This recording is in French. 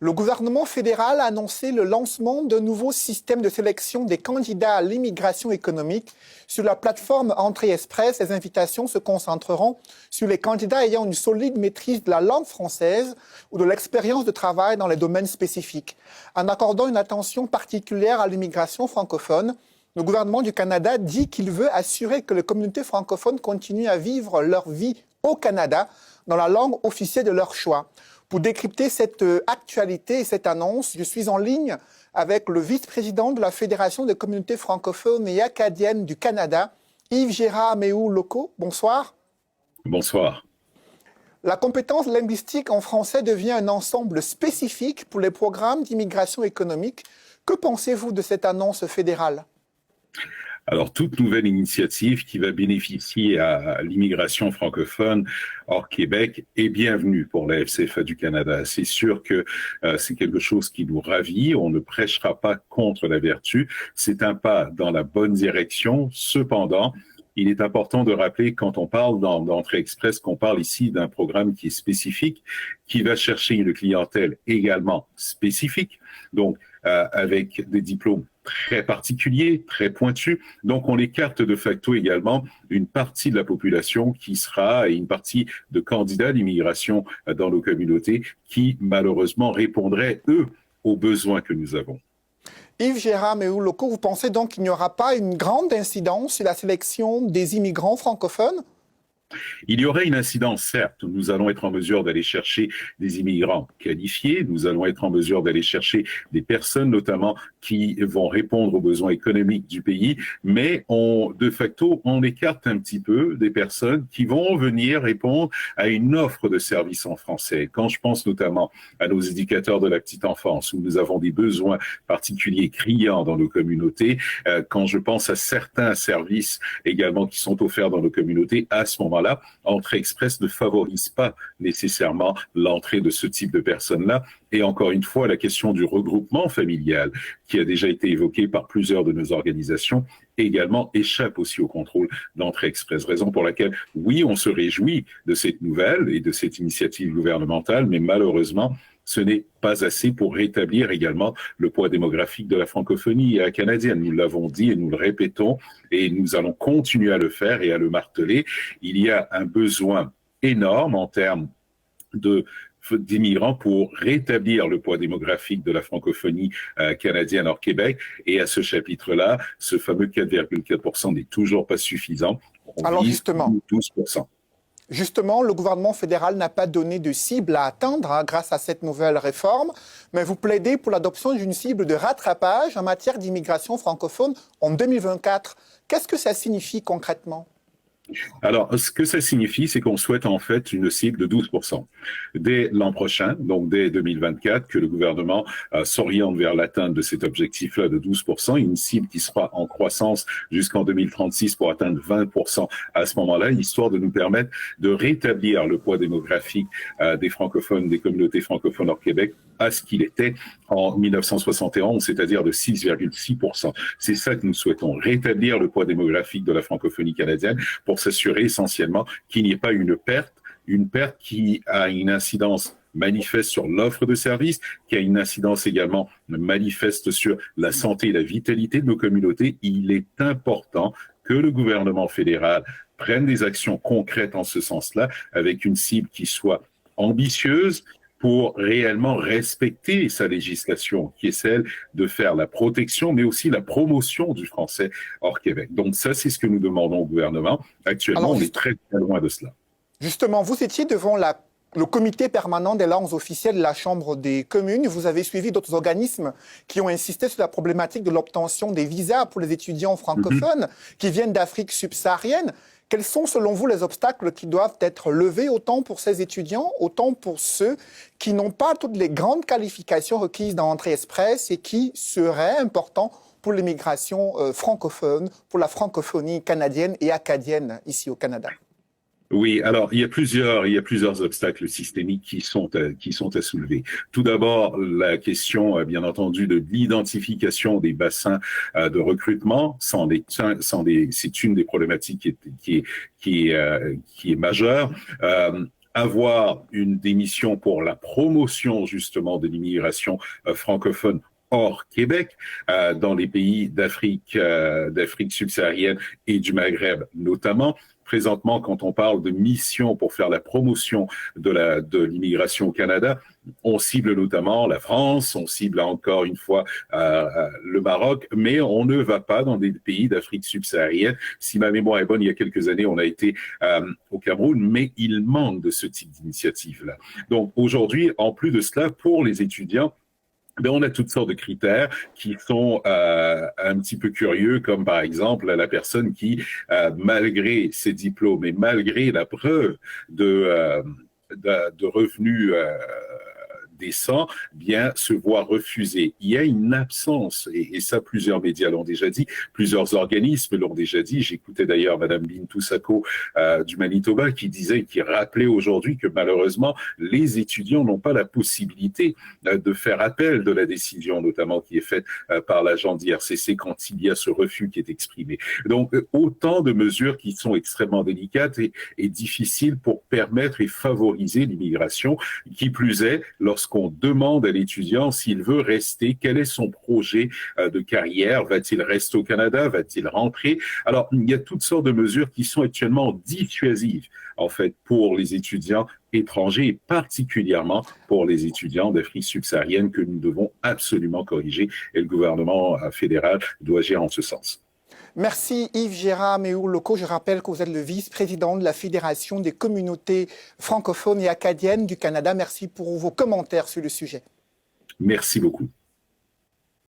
Le gouvernement fédéral a annoncé le lancement d'un nouveau système de sélection des candidats à l'immigration économique. Sur la plateforme Entrée Express, les invitations se concentreront sur les candidats ayant une solide maîtrise de la langue française ou de l'expérience de travail dans les domaines spécifiques. En accordant une attention particulière à l'immigration francophone, le gouvernement du Canada dit qu'il veut assurer que les communautés francophones continuent à vivre leur vie au Canada dans la langue officielle de leur choix. Pour décrypter cette actualité et cette annonce, je suis en ligne avec le vice-président de la Fédération des communautés francophones et acadiennes du Canada, Yves-Gérard Méhou-Locaux. Bonsoir. Bonsoir. La compétence linguistique en français devient un ensemble spécifique pour les programmes d'immigration économique. Que pensez-vous de cette annonce fédérale ? Alors, toute nouvelle initiative qui va bénéficier à l'immigration francophone hors Québec est bienvenue pour la FCFA du Canada. C'est sûr que c'est quelque chose qui nous ravit. On ne prêchera pas contre la vertu. C'est un pas dans la bonne direction. Cependant, il est important de rappeler, quand on parle d'entrée express, qu'on parle ici d'un programme qui est spécifique, qui va chercher une clientèle également spécifique, donc avec des diplômes très particuliers, très pointus. Donc, on écarte de facto également une partie de la population qui sera, et une partie de candidats d'immigration dans nos communautés qui, malheureusement, répondraient, eux, aux besoins que nous avons. Yves-Gérard Méhou-Locaux, vous pensez donc qu'il n'y aura pas une grande incidence sur la sélection des immigrants francophones ? Il y aurait une incidence, certes. Nous allons être en mesure d'aller chercher des immigrants qualifiés. Nous allons être en mesure d'aller chercher des personnes, notamment, qui vont répondre aux besoins économiques du pays. Mais de facto, on écarte un petit peu des personnes qui vont venir répondre à une offre de services en français. Quand je pense notamment à nos éducateurs de la petite enfance, où nous avons des besoins particuliers criants dans nos communautés, quand je pense à certains services également qui sont offerts dans nos communautés, à ce moment-là, Entrée Express ne favorise pas nécessairement l'entrée de ce type de personnes-là. Et encore une fois, la question du regroupement familial, qui a déjà été évoquée par plusieurs de nos organisations, également échappe aussi au contrôle d'Entrée Express. Raison pour laquelle, oui, on se réjouit de cette nouvelle et de cette initiative gouvernementale, mais malheureusement, ce n'est pas assez pour rétablir également le poids démographique de la francophonie canadienne. Nous l'avons dit et nous le répétons et nous allons continuer à le faire et à le marteler. Il y a un besoin énorme en termes d'immigrants pour rétablir le poids démographique de la francophonie canadienne hors Québec. Et à ce chapitre-là, ce fameux 4,4% n'est toujours pas suffisant. Alors justement, 12%. Justement, le gouvernement fédéral n'a pas donné de cible à atteindre grâce à cette nouvelle réforme, mais vous plaidez pour l'adoption d'une cible de rattrapage en matière d'immigration francophone en 2024. Qu'est-ce que ça signifie concrètement ? Alors, ce que ça signifie, c'est qu'on souhaite en fait une cible de 12%. Dès l'an prochain, donc dès 2024, que le gouvernement s'oriente vers l'atteinte de cet objectif-là de 12%, une cible qui sera en croissance jusqu'en 2036 pour atteindre 20% à ce moment-là, histoire de nous permettre de rétablir le poids démographique des francophones, des communautés francophones hors Québec à ce qu'il était en 1971, c'est-à-dire de 6,6%. C'est ça que nous souhaitons, rétablir le poids démographique de la francophonie canadienne pour s'assurer essentiellement qu'il n'y ait pas une perte qui a une incidence manifeste sur l'offre de services, qui a une incidence également manifeste sur la santé et la vitalité de nos communautés. Il est important que le gouvernement fédéral prenne des actions concrètes en ce sens-là, avec une cible qui soit ambitieuse, pour réellement respecter sa législation, qui est celle de faire la protection, mais aussi la promotion du français hors Québec. Donc ça, c'est ce que nous demandons au gouvernement. Actuellement, Alors, on est très, très loin de cela. Justement, vous étiez devant le comité permanent des langues officielles de la Chambre des communes. Vous avez suivi d'autres organismes qui ont insisté sur la problématique de l'obtention des visas pour les étudiants francophones qui viennent d'Afrique subsaharienne. Quels sont, selon vous, les obstacles qui doivent être levés autant pour ces étudiants, autant pour ceux qui n'ont pas toutes les grandes qualifications requises dans Entrée Express et qui seraient importants pour l'immigration francophone, pour la francophonie canadienne et acadienne ici au Canada? Oui, alors il y a plusieurs obstacles systémiques qui sont à soulever. Tout d'abord, la question, bien entendu, de l'identification des bassins de recrutement. C'est une des problématiques qui est majeure. avoir des missions pour la promotion justement de l'immigration francophone hors Québec, dans les pays d'Afrique subsaharienne et du Maghreb notamment. Présentement, quand on parle de missions pour faire la promotion de l'immigration au Canada, on cible notamment la France, on cible encore une fois le Maroc, mais on ne va pas dans des pays d'Afrique subsaharienne. Si ma mémoire est bonne, il y a quelques années, on a été au Cameroun, mais il manque de ce type d'initiative-là. Donc aujourd'hui, en plus de cela, pour les étudiants, on a toutes sortes de critères qui sont un petit peu curieux, comme par exemple la personne qui, malgré ses diplômes et malgré la preuve de revenus décents, bien se voit refuser. Il y a une absence, et ça plusieurs médias l'ont déjà dit, plusieurs organismes l'ont déjà dit. J'écoutais d'ailleurs Madame Bintou Sako du Manitoba qui disait, qui rappelait aujourd'hui que malheureusement les étudiants n'ont pas la possibilité de faire appel de la décision, notamment qui est faite par l'agent d'IRCC quand il y a ce refus qui est exprimé. Donc autant de mesures qui sont extrêmement délicates et difficiles pour permettre et favoriser l'immigration, qui plus est lorsqu'on demande à l'étudiant s'il veut rester, quel est son projet de carrière, va-t-il rester au Canada, va-t-il rentrer? Alors, il y a toutes sortes de mesures qui sont actuellement dissuasives, en fait, pour les étudiants étrangers et particulièrement pour les étudiants d'Afrique subsaharienne que nous devons absolument corriger et le gouvernement fédéral doit agir en ce sens. Merci Yves-Gérard Méhour-Locaux. Je rappelle que vous êtes le vice-président de la Fédération des communautés francophones et acadiennes du Canada. Merci pour vos commentaires sur le sujet. Merci beaucoup.